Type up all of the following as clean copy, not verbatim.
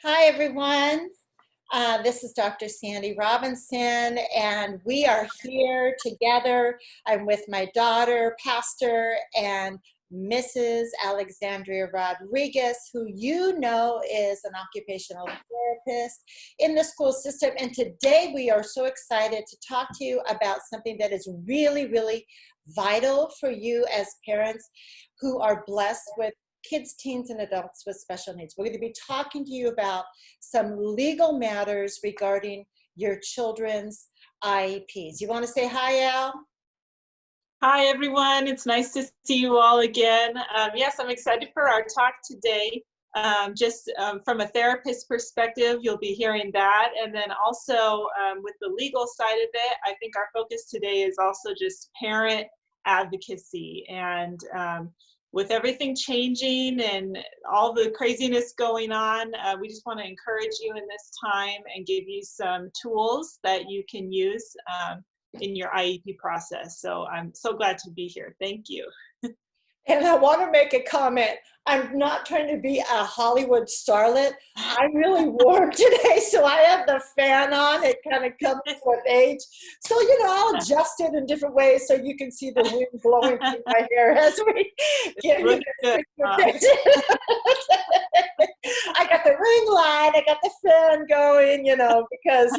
Hi, everyone. This is Dr. Sandy Robinson, and we are here together. I'm with my daughter, Pastor, and Mrs. Alexandria Rodriguez, who you know is an occupational therapist in the school system. And today we are so excited to talk to you about something that is really, really vital for you as parents who are blessed with kids, teens, and adults with special needs. We're going to be talking to you about some legal matters regarding your children's IEPs. You want to say hi, Al? Hi, everyone. It's nice to see you all again. Yes, I'm excited for our talk today. From a therapist perspective, you'll be hearing that. And then also with the legal side of it, I think our focus today is also just parent advocacy. And with everything changing and all the craziness going on, we just want to encourage you in this time and give you some tools that you can use in your IEP process. So I'm so glad to be here. Thank you. And I want to make a comment. I'm not trying to be a Hollywood starlet. I'm really warm today, so I have the fan on. It kind of comes with age. So, I'll adjust it in different ways so you can see the wind blowing through my hair as we give you this picture. I got the ring light, I got the fan going, because,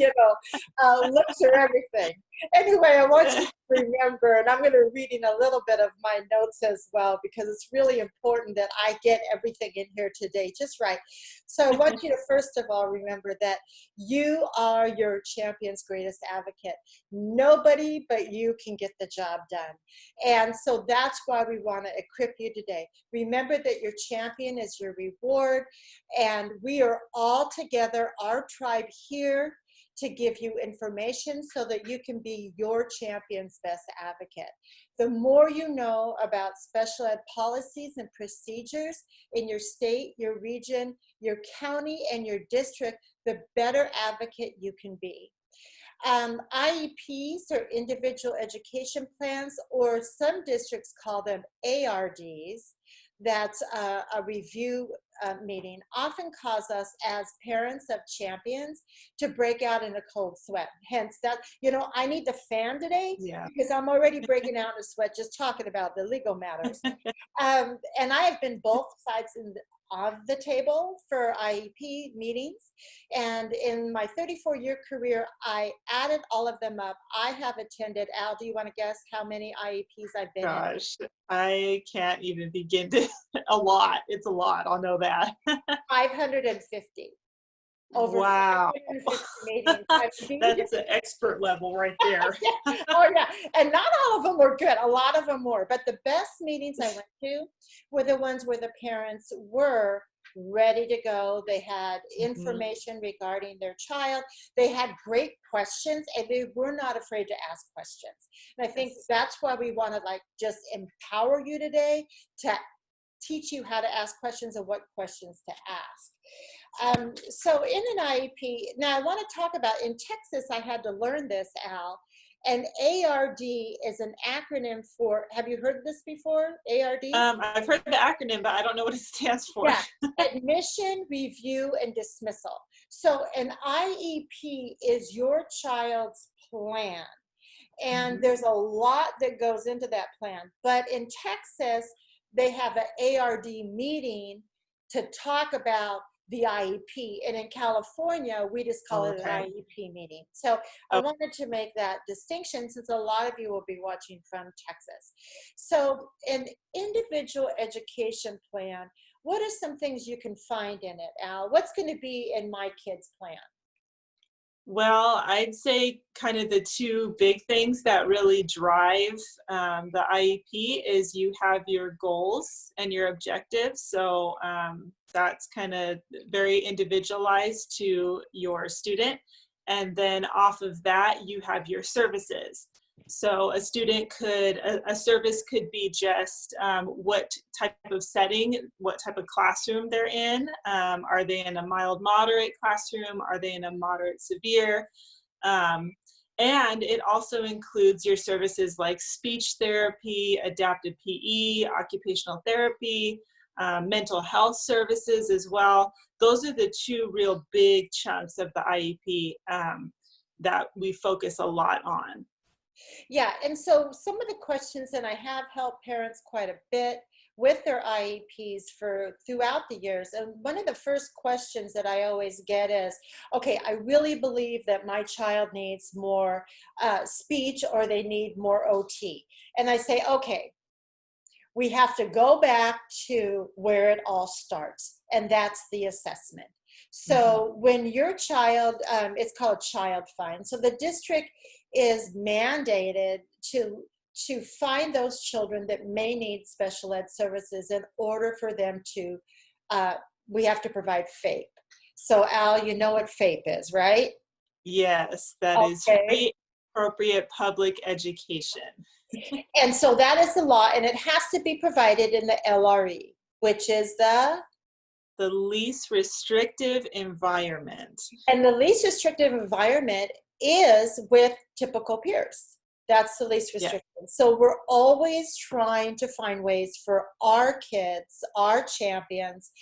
looks are everything. Anyway, I want you to remember, and I'm going to be reading a little bit of my notes as well, because it's really important that I get everything in here today just right. So I want you to first of all remember that you are your champion's greatest advocate. Nobody but you can get the job done. And so that's why we want to equip you today. Remember that your champion is your reward, and we are all together, our tribe here, to give you information so that you can be your champion's best advocate. The more you know about special ed policies and procedures in your state, your region, your county, and your district, the better advocate you can be. IEPs are individual education plans, or some districts call them ARDs. That's a review meeting, often cause us as parents of champions to break out in a cold sweat. Hence that, I need the fan today because I'm already breaking out in a sweat just talking about the legal matters. And I have been both sides of the table for IEP meetings. And in my 34-year career, I added all of them up. I have attended, Al, do you want to guess how many IEPs I've been in? Gosh, I can't even begin to, a lot. It's a lot, I'll know that. 550. Over wow. 550 meetings. That's an expert level right there. Yeah. Oh yeah, and not all of them were good. A lot of them were, but the best meetings I went to were the ones where the parents were ready to go. They had information regarding their child. They had great questions, and they were not afraid to ask questions. And I think that's why we want to just empower you today to teach you how to ask questions and what questions to ask. So in an IEP, now I want to talk about, in Texas, I had to learn this, Al, and ARD is an acronym for, have you heard this before, ARD? I've heard the acronym, but I don't know what it stands for. Yeah, admission, review, and dismissal. So an IEP is your child's plan. And there's a lot that goes into that plan. But in Texas, they have an ARD meeting to talk about the IEP. And in California, we just call it an IEP meeting. So I wanted to make that distinction since a lot of you will be watching from Texas. So an individual education plan, what are some things you can find in it, Al? What's going to be in my kid's plan? Well, I'd say kind of the two big things that really drive the IEP is you have your goals and your objectives. So that's kind of very individualized to your student. And then off of that, you have your services. So a service could be just what type of setting, what type of classroom they're in. Are they in a mild, moderate classroom? Are they in a moderate, severe? And it also includes your services like speech therapy, adaptive PE, occupational therapy, mental health services as well. Those are the two real big chunks of the IEP that we focus a lot on. Yeah, and so some of the questions, and I have helped parents quite a bit with their IEPs for throughout the years. And one of the first questions that I always get is, okay, I really believe that my child needs more speech or they need more OT. And I say, okay, we have to go back to where it all starts, and that's the assessment. So when your child, it's called child find. So the district is mandated to find those children that may need special ed services in order for them to, we have to provide FAPE. So Al, you know what FAPE is, right? Yes, that is Okay. free appropriate public education. And so that is the law, and it has to be provided in the LRE, which is the least restrictive environment. And the least restrictive environment is with typical peers. That's the least restrictive. Yeah. So we're always trying to find ways for our kids, our champions,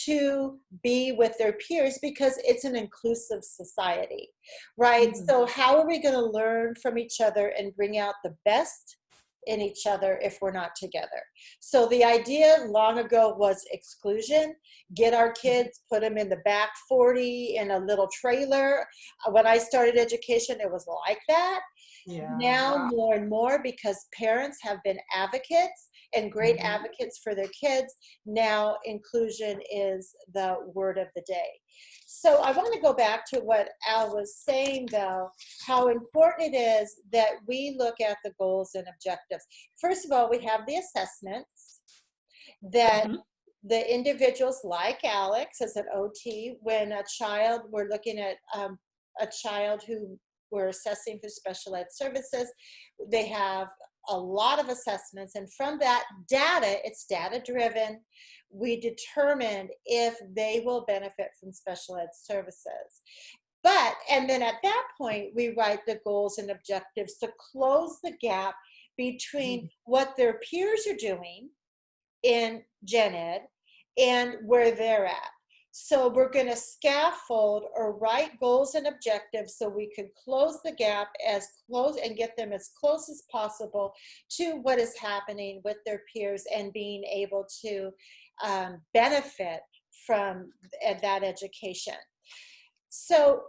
to be with their peers because it's an inclusive society, right? Mm-hmm. So how are we going to learn from each other and bring out the best in each other if we're not together? So the idea long ago was exclusion. Get our kids, put them in the back 40 in a little trailer. When I started education, it was like that. Yeah. Now more and more, because parents have been advocates and great advocates for their kids, now inclusion is the word of the day. So I want to go back to what Al was saying, though, how important it is that we look at the goals and objectives. First of all, we have the assessments that the individuals like Alex as an OT, when a child, we're looking at a child who we're assessing for special ed services, they have a lot of assessments, and from that data, it's data driven, we determine if they will benefit from special ed services. And then at that point, we write the goals and objectives to close the gap between what their peers are doing in gen ed and where they're at. So we're going to scaffold or write goals and objectives so we can close the gap as close and get them as close as possible to what is happening with their peers and being able to benefit from that education. So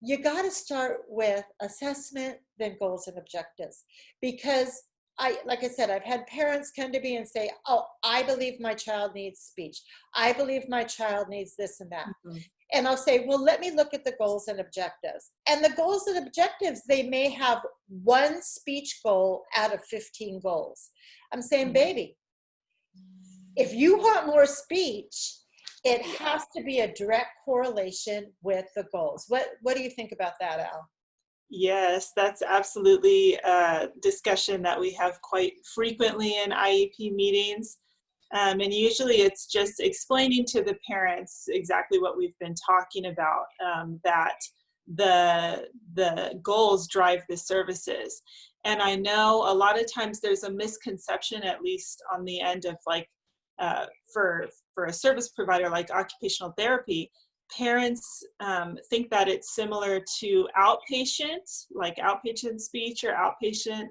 you got to start with assessment, then goals and objectives, because like I said, I've had parents come to me and say, oh, I believe my child needs speech. I believe my child needs this and that. And I'll say, well, let me look at the goals and objectives. And the goals and objectives, they may have one speech goal out of 15 goals. I'm saying, baby, if you want more speech, it has to be a direct correlation with the goals. What do you think about that, Al? Yes, that's absolutely a discussion that we have quite frequently in IEP meetings. And usually it's just explaining to the parents exactly what we've been talking about, that the goals drive the services. And I know a lot of times there's a misconception, at least on the end of like, for a service provider like occupational therapy, parents think that it's similar to outpatient, like outpatient speech or outpatient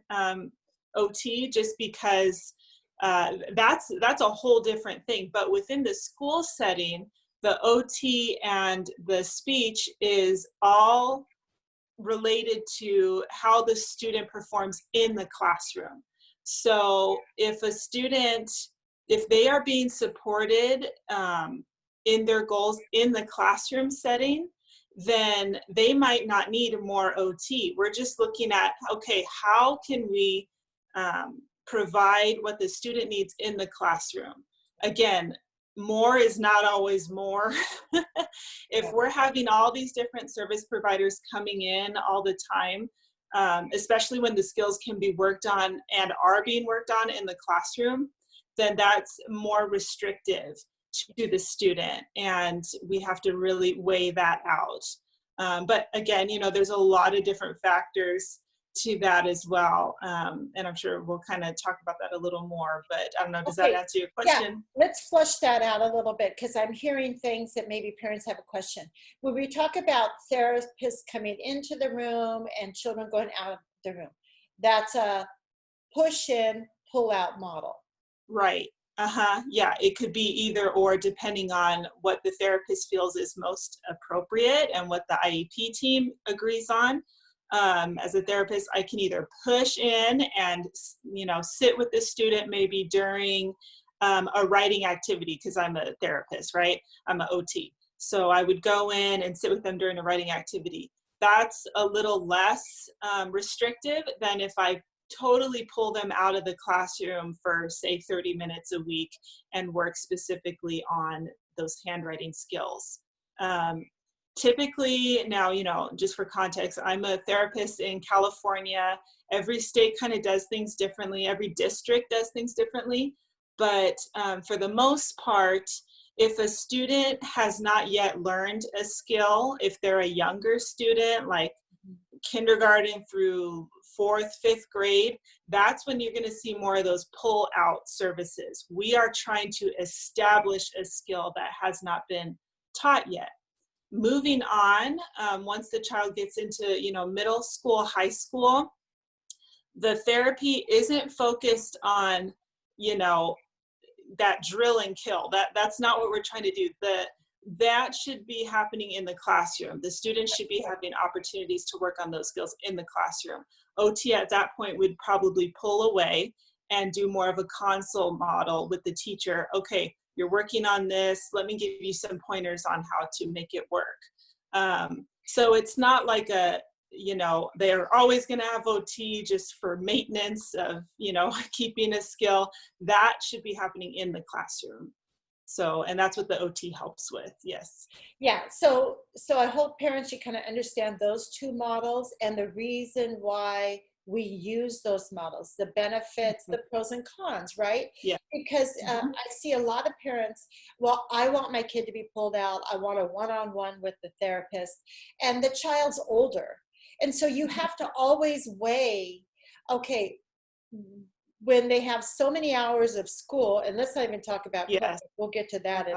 OT, just because that's a whole different thing. But within the school setting, the OT and the speech is all related to how the student performs in the classroom. So if a student, if they are being supported in their goals in the classroom setting, then they might not need more OT. We're just looking at, okay, how can we provide what the student needs in the classroom? Again, more is not always more. If we're having all these different service providers coming in all the time, especially when the skills can be worked on and are being worked on in the classroom, then that's more restrictive to the student, and we have to really weigh that out. But again, you know, there's a lot of different factors to that as well. And I'm sure we'll kind of talk about that a little more, but I don't know, does that Okay, answer your yeah, question? let's flush that out a little bit because I'm hearing things that maybe parents have a question. When we talk about therapists coming into the room and children going out of the room, that's a push in, pull out model. Right. Uh-huh. Yeah, it could be either or depending on what the therapist feels is most appropriate and what the IEP team agrees on. As a therapist, I can either push in and, sit with the student maybe during a writing activity because I'm a therapist, right? I'm an OT. So I would go in and sit with them during a writing activity. That's a little less restrictive than if I totally pull them out of the classroom for, say, 30 minutes a week and work specifically on those handwriting skills. Typically, now, just for context, I'm a therapist in California. Every state kind of does things differently. Every district does things differently. But for the most part, if a student has not yet learned a skill, if they're a younger student, like kindergarten through 4th, 5th grade, that's when you're going to see more of those pull out services. We are trying to establish a skill that has not been taught yet. Moving on, once the child gets into, middle school, high school, the therapy isn't focused on, that drill and kill. That's not what we're trying to do. That should be happening in the classroom. The students should be having opportunities to work on those skills in the classroom. OT at that point would probably pull away and do more of a consult model with the teacher. Okay, you're working on this. Let me give you some pointers on how to make it work. So it's not like they're always going to have OT just for maintenance of, keeping a skill. That should be happening in the classroom. So, and that's what the OT helps with. Yes. Yeah. So I hope parents, you kind of understand those two models and the reason why we use those models, the benefits, the pros and cons, right? Yeah. Because I see a lot of parents, well, I want my kid to be pulled out. I want a one-on-one with the therapist, and the child's older. And so you have to always weigh, okay, when they have so many hours of school, and let's not even talk about yes. we'll get to that.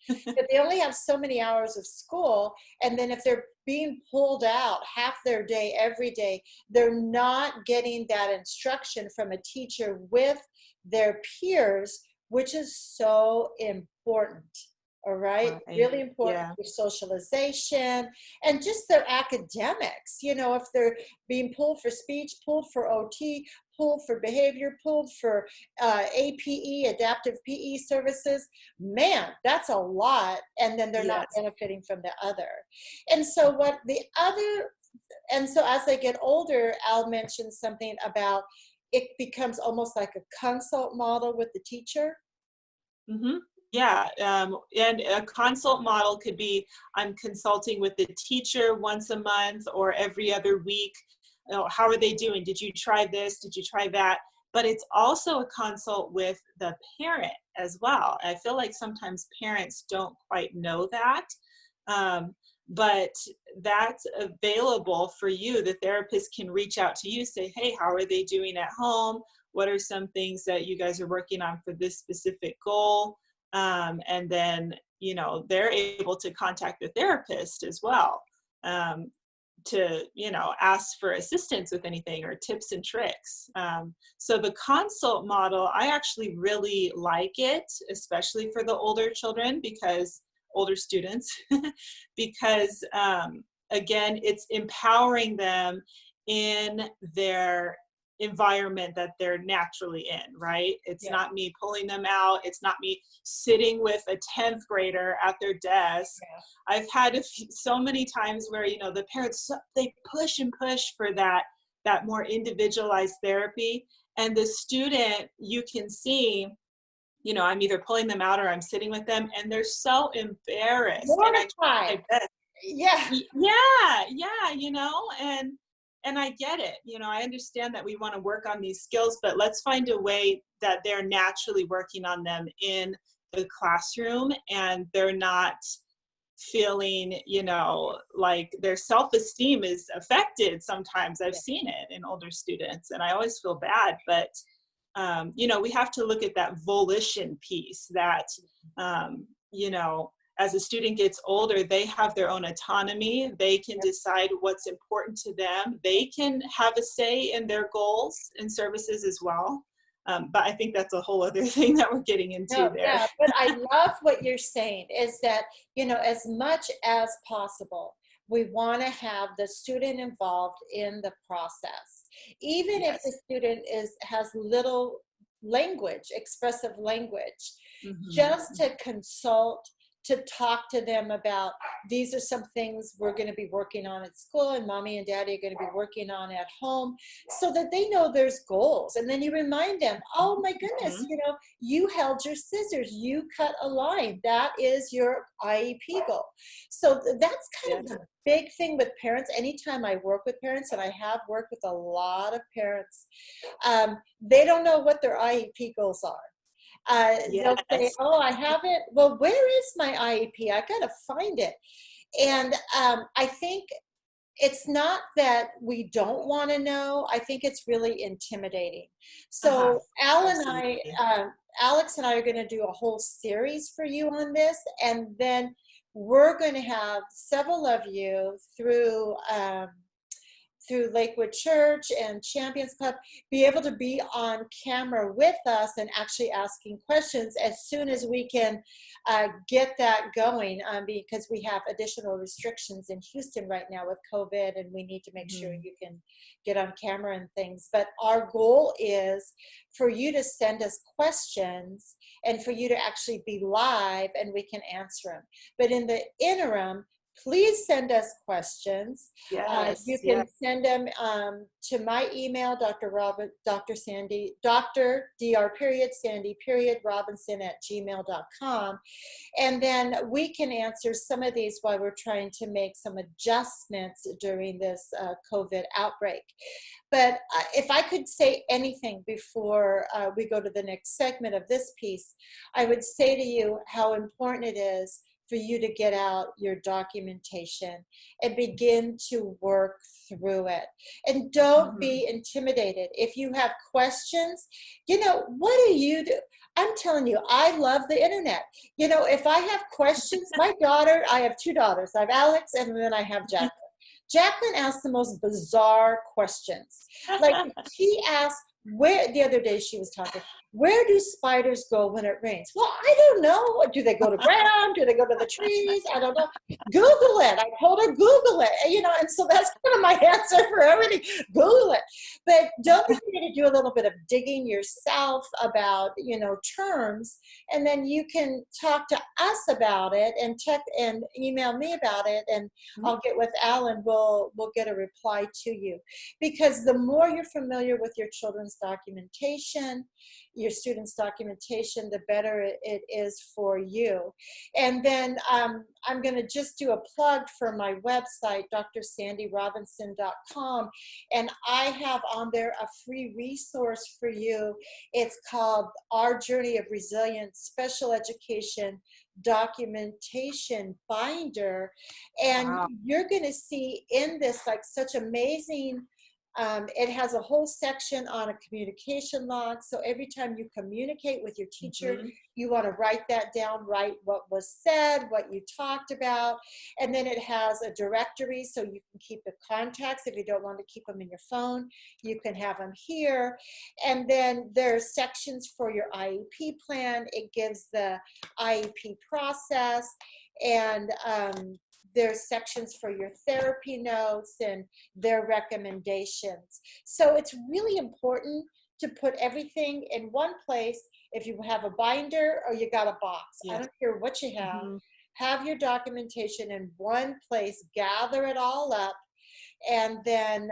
If they only have so many hours of school, and then if they're being pulled out half their day every day, they're not getting that instruction from a teacher with their peers, which is so important. All right. Really important for socialization and just their academics. If they're being pulled for speech, pulled for OT, pulled for behavior, pulled for APE, adaptive PE services, man, that's a lot. And then they're not benefiting from the other. And so as they get older, Al mentioned something about it becomes almost like a consult model with the teacher. Mm-hmm. Yeah, and a consult model could be I'm consulting with the teacher once a month or every other week. How are they doing? Did you try this? Did you try that? But it's also a consult with the parent as well. I feel like sometimes parents don't quite know that, but that's available for you. The therapist can reach out to you, say, hey, how are they doing at home? What are some things that you guys are working on for this specific goal? And then, they're able to contact the therapist as well to, ask for assistance with anything or tips and tricks. So the consult model, I actually really like it, especially for the older students, because again, it's empowering them in their environment that they're naturally in, right? It's not me pulling them out. It's not me sitting with a 10th grader at their desk. I've had so many times where, the parents, they push and push for that more individualized therapy. And the student, you can see, I'm either pulling them out or I'm sitting with them and they're so embarrassed. Mortified. And I best. Yeah, and I get it. I understand that we want to work on these skills, but let's find a way that they're naturally working on them in the classroom and they're not feeling, like their self-esteem is affected sometimes. I've Yeah. seen it in older students, and I always feel bad, but we have to look at that volition piece that, as a student gets older, they have their own autonomy. They can decide what's important to them. They can have a say in their goals and services as well. But I think that's a whole other thing that we're getting into No, there. yeah, but I love what you're saying is that, as much as possible, we want to have the student involved in the process. Even if the Yes. student has little language, expressive language, just Hmm. to consult, to talk to them about these are some things we're going to be working on at school and mommy and daddy are going to be working on at home, so that they know there's goals. And then you remind them, oh my goodness, Hmm. you held your scissors, you cut a line, that is your IEP goal. So that's kind of Yes. the big thing with parents. Anytime I work with parents, and I have worked with a lot of parents, they don't know what their IEP goals are. They'll say, Yes. oh, I haven't. Well, where is my IEP? I got to find it. And I think it's not that we don't want to know. I think it's really intimidating. Uh-huh. So Absolutely. Alex and I are going to do a whole series for you on this. And then we're going to have several of you through Lakewood Church and Champions Club, be able to be on camera with us and actually asking questions as soon as we can get that going, because we have additional restrictions in Houston right now with COVID, and we need to make sure Mhm. you can get on camera and things. But our goal is for you to send us questions and for you to actually be live and we can answer them. But in the interim, please send us questions. You Yes. can Yes. send them to my email, Dr. Sandy, Dr. Dr. Sandy Robinson @gmail.com. And then we can answer some of these while we're trying to make some adjustments during this COVID outbreak. But if I could say anything before we go to the next segment of this piece, I would say to you how important it is for you to get out your documentation and begin to work through it. And don't Mhm. be intimidated. If you have questions, what do you do? I'm telling you, I love the internet. If I have questions, I have two daughters. I have Alex and then I have Jacqueline. Jacqueline asks the most bizarre questions. Like she asked, the other day she was talking, where do spiders go when it rains? Well, I don't know. Do they go to ground? Do they go to the trees? I don't know. Google it. I told her Google it. And so that's kind of my answer for everything. Google it. But don't be afraid to do a little bit of digging yourself about, terms, and then you can talk to us about it and email me about it, and I'll get with Alan. We'll get a reply to you, because the more you're familiar with your children's documentation, your students' documentation, the better it is for you. And then I'm going to just do a plug for my website, drsandyrobinson.com, and I have on there a free resource for you. It's called Our Journey of Resilience Special Education Documentation Binder. And Wow. you're going to see in this like such amazing, it has a whole section on a communication log. So every time you communicate with your teacher, Mhm. you want to write that down, write what was said, what you talked about. And then it has a directory so you can keep the contacts. If you don't want to keep them in your phone, you can have them here. And then there's sections for your IEP plan. It gives the IEP process, and there's sections for your therapy notes and their recommendations. So it's really important to put everything in one place. If you have a binder or you got a box, I Yes. don't care what you Mhm. have your documentation in one place, gather it all up, and then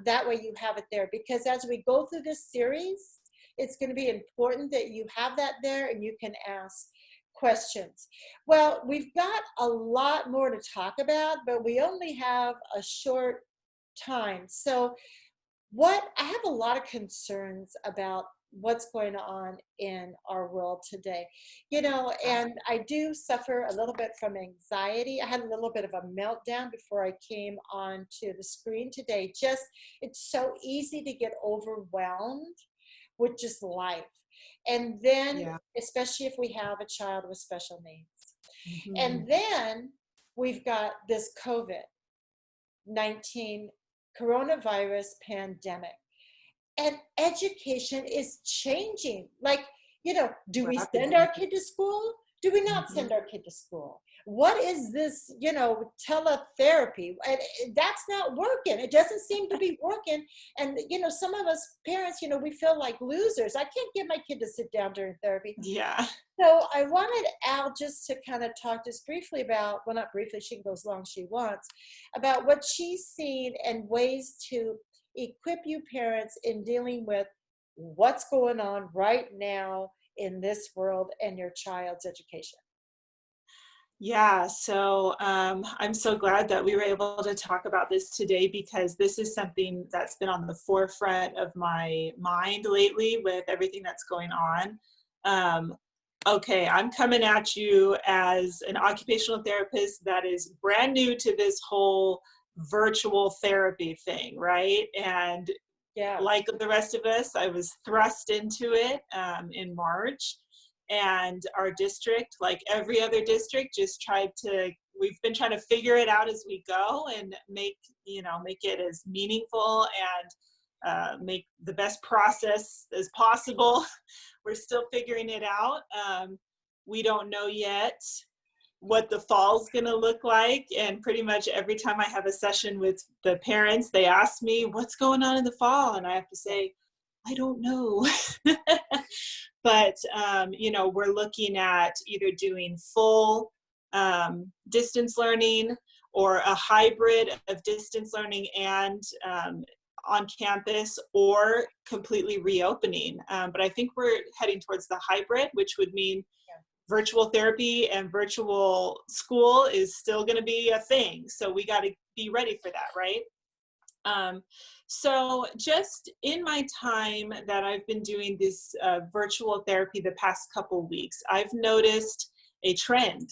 that way you have it there. Because as we go through this series, it's going to be important that you have that there and you can ask questions. Well, we've got a lot more to talk about, but we only have a short time. So I have a lot of concerns about what's going on in our world today. And I do suffer a little bit from anxiety. I had a little bit of a meltdown before I came on to the screen today. Just, it's so easy to get overwhelmed with just life. And then, Yeah. especially if we have a child with special needs. Mhm. And then we've got this COVID-19 coronavirus pandemic. And education is changing. Like, do we send our Rapidly. kid to school? Do we not Mhm. send our kid to school? What is this, teletherapy? And that's not working. It doesn't seem to be working. And, some of us parents, we feel like losers. I can't get my kid to sit down during therapy. Yeah. So I wanted Al just to kind of talk just briefly about, well, not briefly, she can go as long as she wants, about what she's seen and ways to equip you parents in dealing with what's going on right now in this world and your child's education. Yeah, so I'm so glad that we were able to talk about this today because this is something that's been on the forefront of my mind lately with everything that's going on. Okay, I'm coming at you as an occupational therapist that is brand new to this whole virtual therapy thing, right? And Yeah. like the rest of us, I was thrust into it in March. And our district, like every other district, we've been trying to figure it out as we go and make it as meaningful and make the best process as possible. We're still figuring it out. We don't know yet what the fall's going to look like. And pretty much every time I have a session with the parents, they ask me, what's going on in the fall? And I have to say, I don't know. But, we're looking at either doing full distance learning or a hybrid of distance learning and on campus or completely reopening. But I think we're heading towards the hybrid, which would mean virtual therapy and virtual school is still going to be a thing. So we got to be ready for that, right? So just in my time that I've been doing this virtual therapy the past couple weeks, I've noticed a trend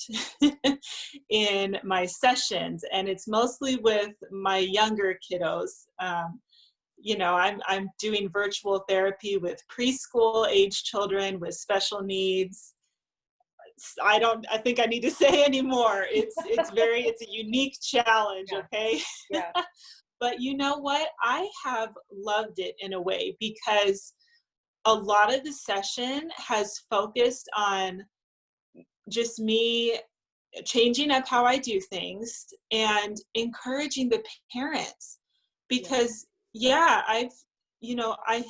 in my sessions, and it's mostly with my younger kiddos. I'm doing virtual therapy with preschool age children with special needs. I think I need to say anymore. It's a unique challenge, Yeah. okay? Yeah. But you know what? I have loved it in a way because a lot of the session has focused on just me changing up how I do things and encouraging the parents. Because, yeah, I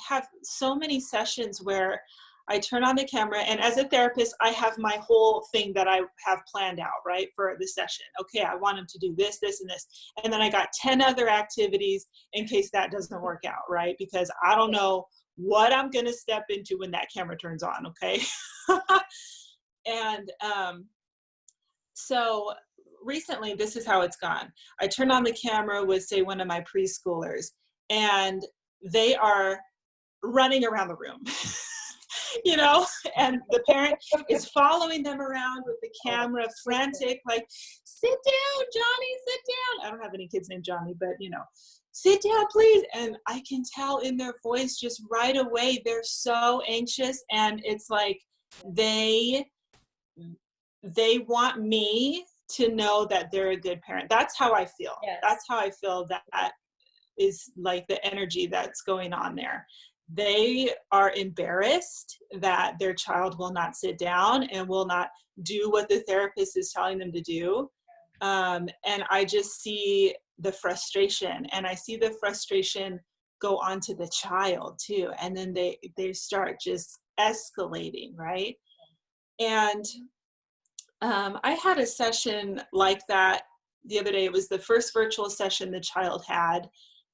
have so many sessions where I turn on the camera, and as a therapist, I have my whole thing that I have planned out, right, for the session. Okay, I want them to do this, this, and this. And then I got 10 other activities in case that doesn't work out, right? Because I don't know what I'm going to step into when that camera turns on, okay? And so recently, this is how it's gone. I turned on the camera with, say, one of my preschoolers, and they are running around the room. And the parent is following them around with the camera, frantic, like, sit down, Johnny, sit down. I don't have any kids named Johnny, but, sit down, please. And I can tell in their voice just right away, they're so anxious. And it's like they want me to know that they're a good parent. That's how I feel. Yes. That's how I feel that is like the energy that's going on there. They are embarrassed that their child will not sit down and will not do what the therapist is telling them to do. And I just see the frustration, and I see the frustration go on to the child too. And then they start just escalating, right? And I had a session like that the other day. It was the first virtual session the child had.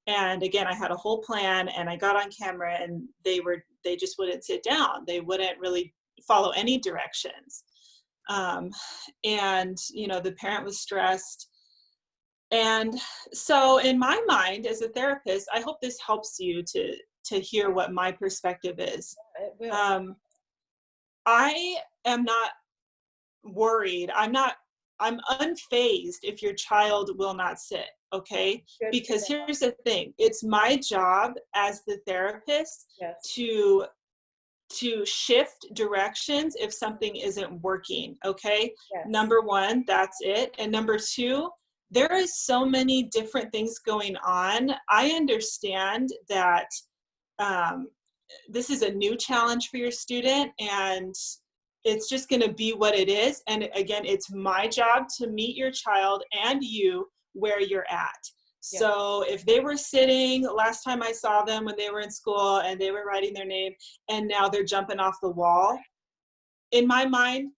And again, I had a whole plan, and I got on camera, and they just wouldn't sit down. They wouldn't really follow any directions. And, the parent was stressed. And so in my mind as a therapist, I hope this helps you to hear what my perspective is. It will. I am not worried. I'm unfazed if your child will not sit, okay? Good for Because them. here's the thing, it's my job as the therapist Yes. to shift directions if something isn't working, okay? Yes. Number one, that's it. And number two, there is so many different things going on. I understand that this is a new challenge for your student, and it's just going to be what it is. And again, it's my job to meet your child and you where you're at. Yeah. So if they were sitting last time I saw them when they were in school and they were writing their name and now they're jumping off the wall, in my mind,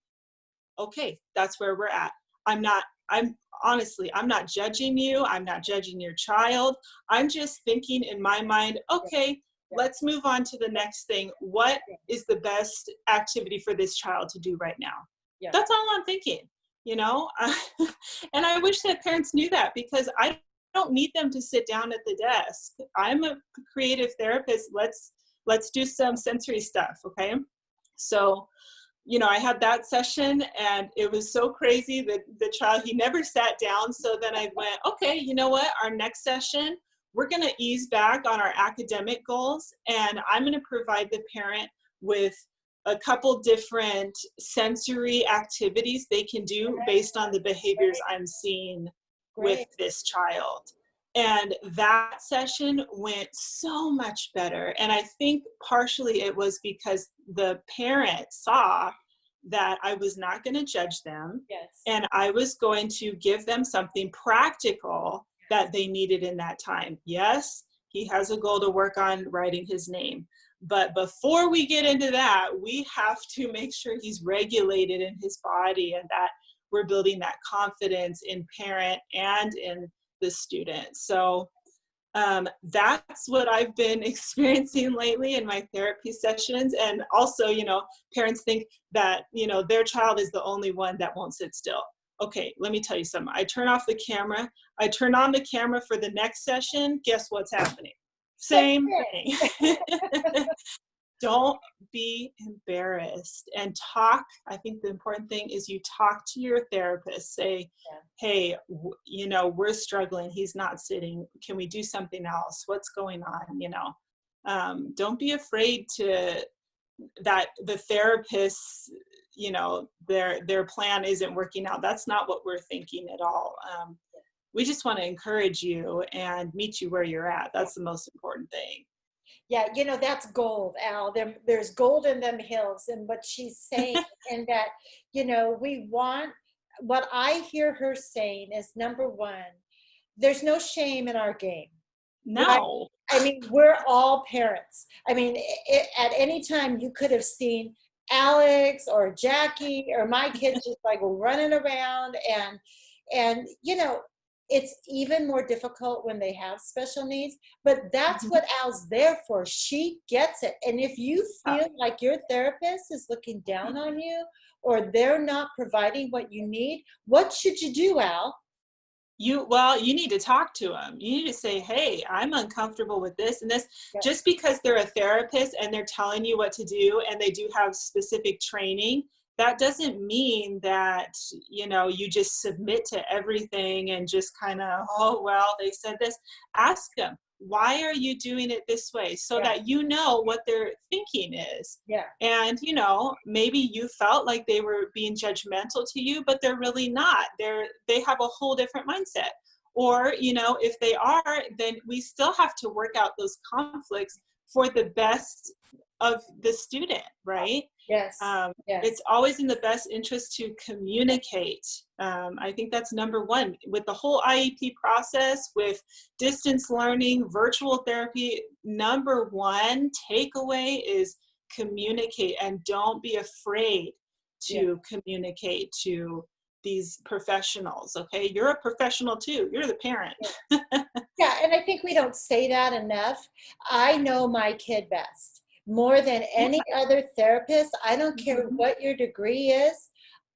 okay, that's where we're at. I'm honestly, I'm not judging you. I'm not judging your child. I'm just thinking in my mind, okay, let's move on to the next thing. What is the best activity for this child to do right now? Yeah. That's all I'm thinking, you know? And I wish that parents knew that, because I don't need them to sit down at the desk. I'm a creative therapist. Let's do some sensory stuff, okay? So, you know, I had that session and it was so crazy that the child, he never sat down. So then I went, okay, you know what? Our next session, we're going to ease back on our academic goals, and I'm going to provide the parent with a couple different sensory activities they can do based on the behaviors I'm seeing with this child. And that session went so much better. And I think partially it was because the parent saw that I was not going to judge them. Yes. And I was going to give them something practical that they needed in that time. Yes, he has a goal to work on writing his name. But before we get into that, we have to make sure he's regulated in his body and that we're building that confidence in parent and in the student. So that's what I've been experiencing lately in my therapy sessions. And also, you know, parents think that, you know, their child is the only one that won't sit still. Okay, let me tell you something. I turn off the camera. I turn on the camera for the next session. Guess what's happening? Same thing. Don't be embarrassed and talk. I think the important thing is you talk to your therapist. Say, hey, you know, we're struggling. He's not sitting. Can we do something else? What's going on? You know, don't be afraid to that the therapists, you know, their plan isn't working out. That's not what we're thinking at all. We just want to encourage you and meet you where you're at. That's the most important thing. Yeah, you know, that's gold, Al. There's gold in them hills, and what she's saying, and that, you know, what I hear her saying is, number one, there's no shame in our game. No. Right? I mean, we're all parents. I mean, at any time you could have seen Alex or Jackie or my kids just like running around, and you know, it's even more difficult when they have special needs, but that's what Al's there for. She gets it. And if you feel like your therapist is looking down on you or they're not providing what you need, what should you do, Al? You need to talk to them. You need to say, hey, I'm uncomfortable with this and this. Yes. Just because they're a therapist and they're telling you what to do and they do have specific training, that doesn't mean that, you know, you just submit to everything and just kind of, oh, well, they said this. Ask them, why are you doing it this way? So that you know what their thinking is. Yeah. And, you know, maybe you felt like they were being judgmental to you, but they're really not. They have a whole different mindset. Or, you know, if they are, then we still have to work out those conflicts for the best of the student, right? Yes. Yes. It's always in the best interest to communicate. I think that's number one. With the whole IEP process, with distance learning, virtual therapy, number one takeaway is communicate, and don't be afraid to communicate to these professionals, okay? You're a professional too. You're the parent. Yeah, and I think we don't say that enough. I know my kid best. More than any other therapist. I don't care what your degree is.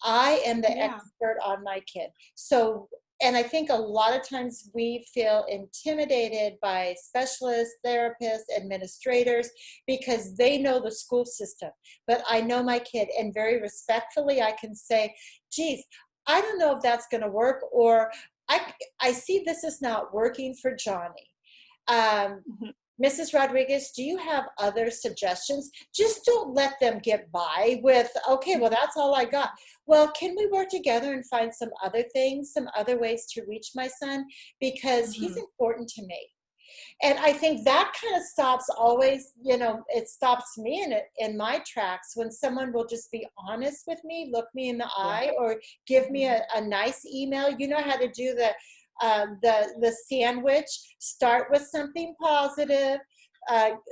I am the expert on my kid. So And I think a lot of times we feel intimidated by specialists, therapists, administrators, because they know the school system. But I know my kid, and very respectfully, I can say, geez, I don't know if that's going to work, or I see this is not working for Johnny. Um, Mhm. Mrs. Rodriguez, do you have other suggestions? Just don't let them get by with, okay, well, that's all I got. Well, can we work together and find some other things, some other ways to reach my son? Because he's Mhm. important to me. And I think that kind of stops always, it stops me in my tracks when someone will just be honest with me, look me in the Yeah. eye, or give me Mhm. a nice email. You know how to do the sandwich. Start with something positive,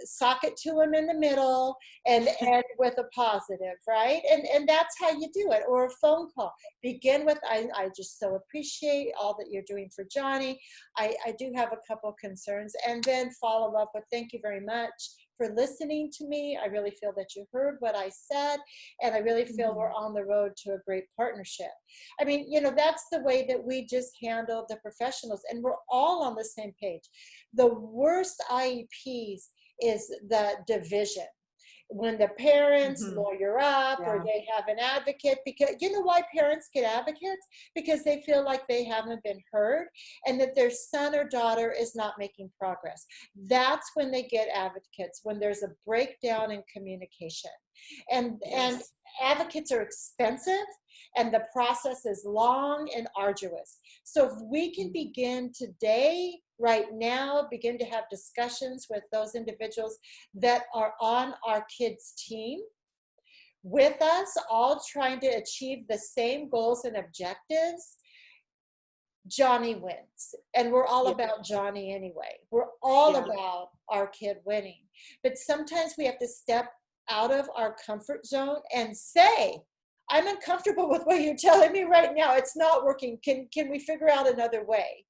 sock it to them in the middle, and end with a positive, right? And that's how you do it. Or a phone call. Begin with, I just so appreciate all that you're doing for Johnny. I do have a couple concerns, and then follow up with thank you very much for listening to me. I really feel that you heard what I said, and I really feel we're Mhm. on the road to a great partnership. I mean, that's the way that we just handle the professionals, and we're all on the same page. The worst IEPs is the division, when the parents Mhm. lawyer up or Yeah. they have an advocate. Because you know why parents get advocates? Because they feel like they haven't been heard, and that their son or daughter is not making progress. That's when they get advocates, when there's a breakdown in communication. And Yes. advocates are expensive, and the process is long and arduous. So if we can Mhm. begin today, right now, begin to have discussions with those individuals that are on our kids' team with us, all trying to achieve the same goals and objectives, Johnny wins. And we're all Yeah. about Johnny anyway. We're all Yeah. about our kid winning. But sometimes we have to step out of our comfort zone and say, I'm uncomfortable with what you're telling me right now. It's not working. Can we figure out another way?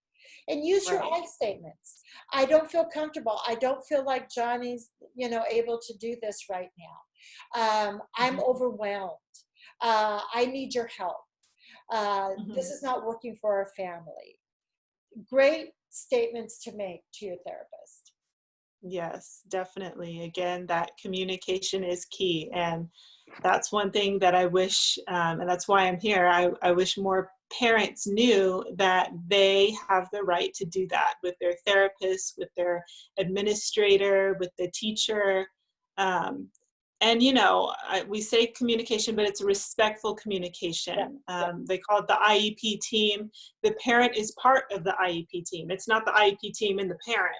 And use your Right. I statements. I don't feel comfortable. I don't feel like Johnny's, able to do this right now. I'm Mhm. overwhelmed. I need your help. This Mhm. is not working for our family. Great statements to make to your therapist. Yes, definitely. Again, that communication is key. And that's one thing that I wish, and that's why I'm here. I wish more parents knew that they have the right to do that with their therapist, with their administrator, with the teacher. Um, and, we say communication, but it's a respectful Yeah, communication. yeah. They call it the IEP team. The parent is part of the IEP team. It's not the IEP team and the parent.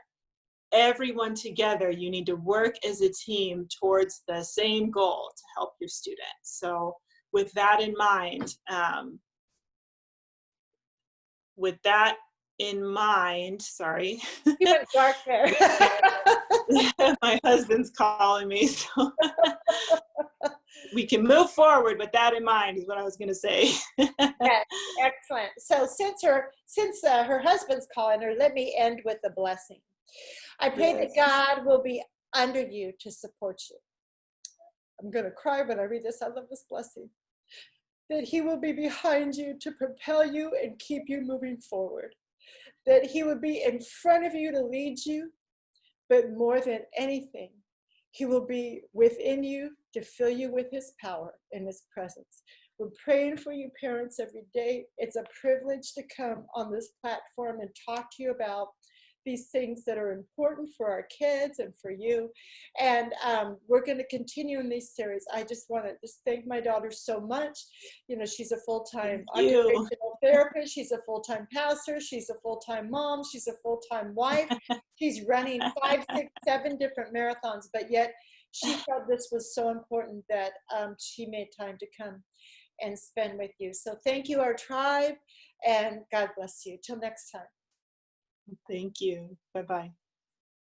Everyone together, you need to work as a team towards the same goal to help your students. So with that in mind, sorry, You went dark there. my husband's calling me, so we can move forward with that in mind is what I was going to say. Yes, excellent. So since her husband's calling her, let me end with a blessing. I pray that Yes. God will be under you to support you. I'm going to cry when I read this. I love this blessing. That he will be behind you to propel you and keep you moving forward. That he would be in front of you to lead you, but more than anything, he will be within you to fill you with his power and his presence. We're praying for you parents every day. It's a privilege to come on this platform and talk to you about these things that are important for our kids and for you. And we're going to continue in this series. I just want to just thank my daughter so much. She's a full-time Thank you. occupational therapist. She's a full-time pastor. She's a full-time mom. She's a full-time wife. She's running 5, 6, 7 different marathons, but yet she felt this was so important that she made time to come and spend with you. So thank you, our tribe, and God bless you. Till next time. Thank you. Bye-bye.